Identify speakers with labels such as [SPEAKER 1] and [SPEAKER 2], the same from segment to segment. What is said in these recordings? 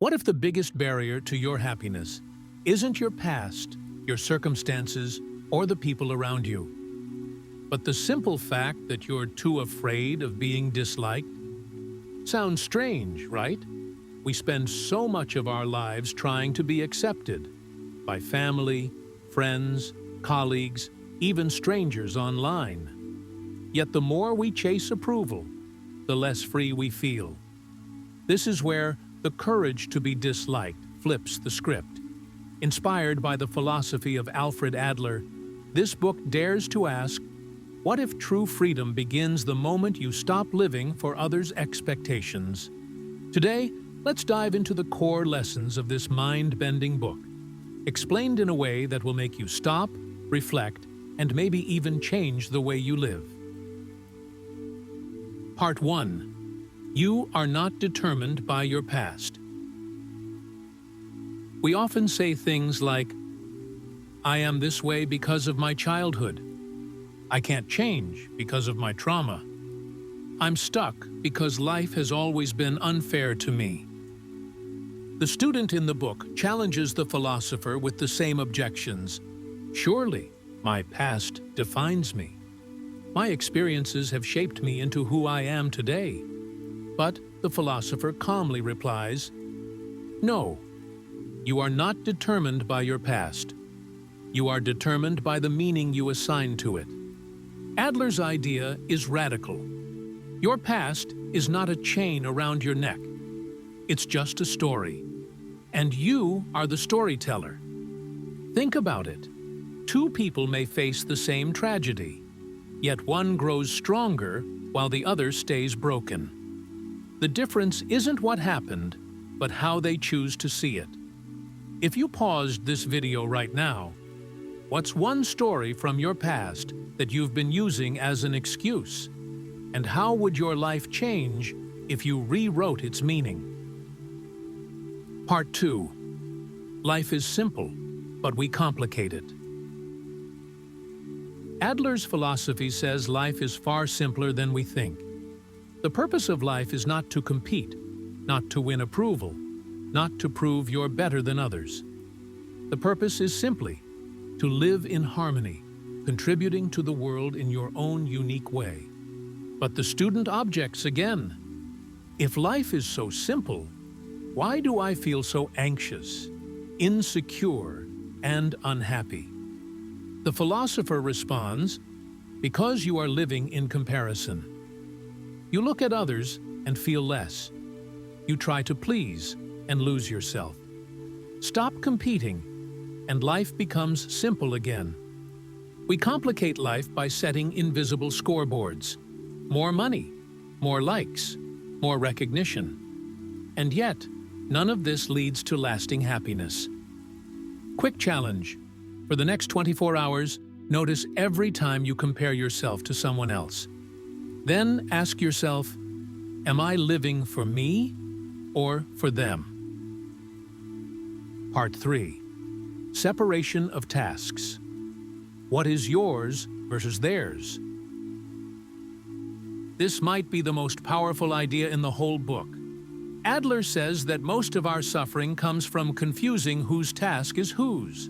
[SPEAKER 1] What if the biggest barrier to your happiness isn't your past, your circumstances, or the people around you, but the simple fact that you're too afraid of being disliked? Sounds strange, right? We spend so much of our lives trying to be accepted by family, friends, colleagues, even strangers online. Yet the more we chase approval, the less free we feel. This is where the courage to be disliked flips the script. Inspired by the philosophy of Alfred Adler, this book dares to ask, what if true freedom begins the moment you stop living for others' expectations? Today, let's dive into the core lessons of this mind-bending book, explained in a way that will make you stop, reflect, and maybe even change the way you live. Part 1. You are not determined by your past. We often say things like, I am this way because of my childhood. I can't change because of my trauma. I'm stuck because life has always been unfair to me. The student in the book challenges the philosopher with the same objections. Surely, my past defines me. My experiences have shaped me into who I am today. But the philosopher calmly replies, no, you are not determined by your past. You are determined by the meaning you assign to it. Adler's idea is radical. Your past is not a chain around your neck. It's just a story. And you are the storyteller. Think about it. Two people may face the same tragedy, yet one grows stronger while the other stays broken. The difference isn't what happened, but how they choose to see it. If you paused this video right now, what's one story from your past that you've been using as an excuse? And how would your life change if you rewrote its meaning? Part 2. Life is simple, but we complicate it. Adler's philosophy says life is far simpler than we think. The purpose of life is not to compete, not to win approval, not to prove you're better than others. The purpose is simply to live in harmony, contributing to the world in your own unique way. But the student objects again. If life is so simple, why do I feel so anxious, insecure, and unhappy? The philosopher responds, because you are living in comparison. You look at others and feel less. You try to please and lose yourself. Stop competing, and life becomes simple again. We complicate life by setting invisible scoreboards. More money, more likes, more recognition. And yet, none of this leads to lasting happiness. Quick challenge. For the next 24 hours, notice every time you compare yourself to someone else. Then ask yourself, am I living for me or for them? Part 3. Separation of tasks. What is yours versus theirs? This might be the most powerful idea in the whole book. Adler says that most of our suffering comes from confusing whose task is whose.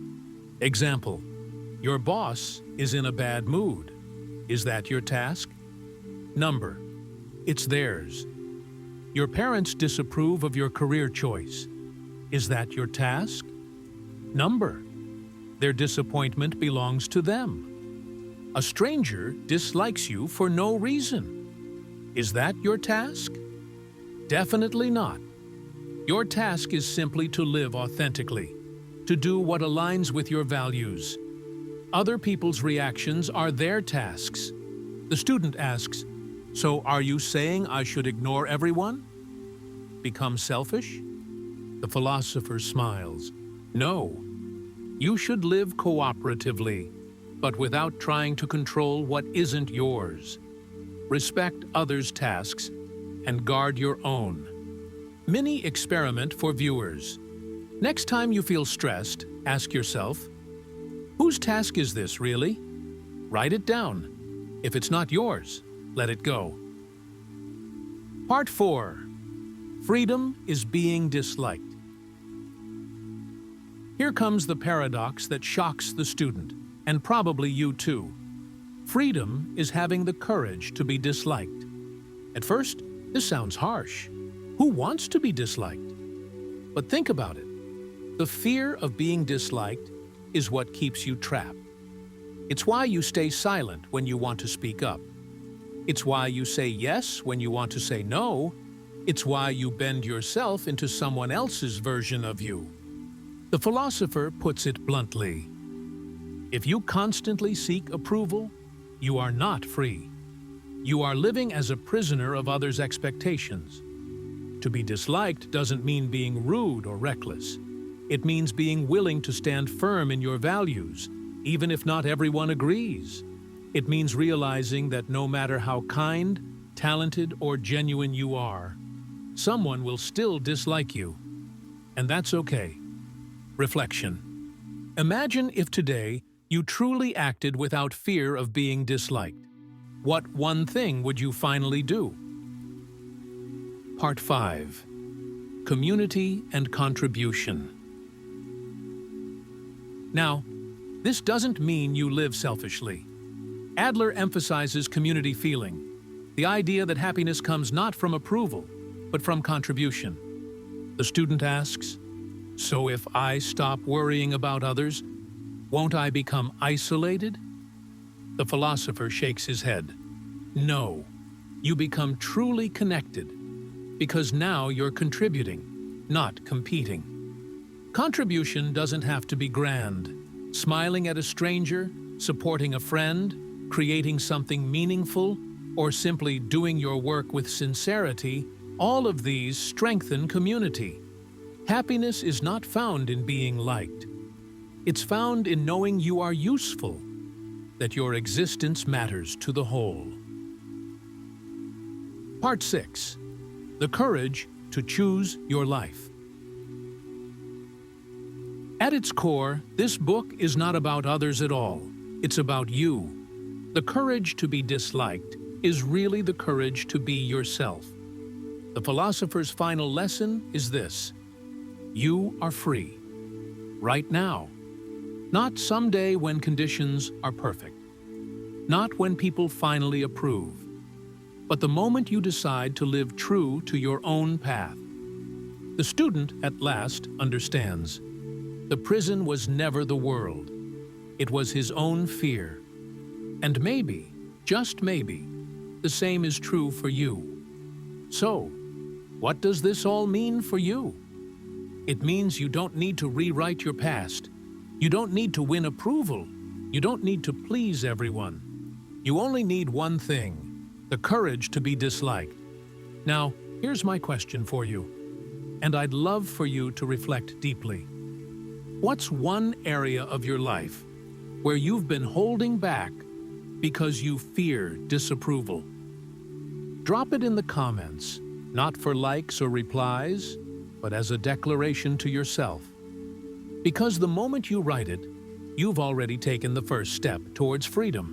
[SPEAKER 1] Example, your boss is in a bad mood. Is that your task? Number, it's theirs. Your parents disapprove of your career choice. Is that your task? Number, their disappointment belongs to them. A stranger dislikes you for no reason. Is that your task? Definitely not. Your task is simply to live authentically, to do what aligns with your values. Other people's reactions are their tasks. The student asks, so are you saying I should ignore everyone? Become selfish? The philosopher smiles. No. You should live cooperatively, but without trying to control what isn't yours. Respect others' tasks and guard your own. Mini experiment for viewers. Next time you feel stressed, ask yourself, whose task is this really? Write it down. If it's not yours, let it go. Part 4. Freedom is being disliked. Here comes the paradox that shocks the student, and probably you too. Freedom is having the courage to be disliked. At first, this sounds harsh. Who wants to be disliked? But think about it. The fear of being disliked is what keeps you trapped. It's why you stay silent when you want to speak up. It's why you say yes when you want to say no. It's why you bend yourself into someone else's version of you. The philosopher puts it bluntly. If you constantly seek approval, you are not free. You are living as a prisoner of others' expectations. To be disliked doesn't mean being rude or reckless. It means being willing to stand firm in your values, even if not everyone agrees. It means realizing that no matter how kind, talented, or genuine you are, someone will still dislike you. And that's okay. Reflection. Imagine if today you truly acted without fear of being disliked. What one thing would you finally do? Part 5. Community and Contribution. Now, this doesn't mean you live selfishly. Adler emphasizes community feeling, the idea that happiness comes not from approval, but from contribution. The student asks, so if I stop worrying about others, won't I become isolated? The philosopher shakes his head. No, you become truly connected, because now you're contributing, not competing. Contribution doesn't have to be grand. Smiling at a stranger, supporting a friend, creating something meaningful, or simply doing your work with sincerity, all of these strengthen community. Happiness is not found in being liked. It's found in knowing you are useful, that your existence matters to the whole. Part 6. The courage to choose your life. At its core, this book is not about others at all. It's about you. The courage to be disliked is really the courage to be yourself. The philosopher's final lesson is this: you are free. Right now. Not someday when conditions are perfect. Not when people finally approve. But the moment you decide to live true to your own path. The student, at last, understands. The prison was never the world. It was his own fear. And maybe, just maybe, the same is true for you. So, what does this all mean for you? It means you don't need to rewrite your past. You don't need to win approval. You don't need to please everyone. You only need one thing: the courage to be disliked. Now, here's my question for you, and I'd love for you to reflect deeply. What's one area of your life where you've been holding back because you fear disapproval? Drop it in the comments, not for likes or replies, but as a declaration to yourself. Because the moment you write it, you've already taken the first step towards freedom.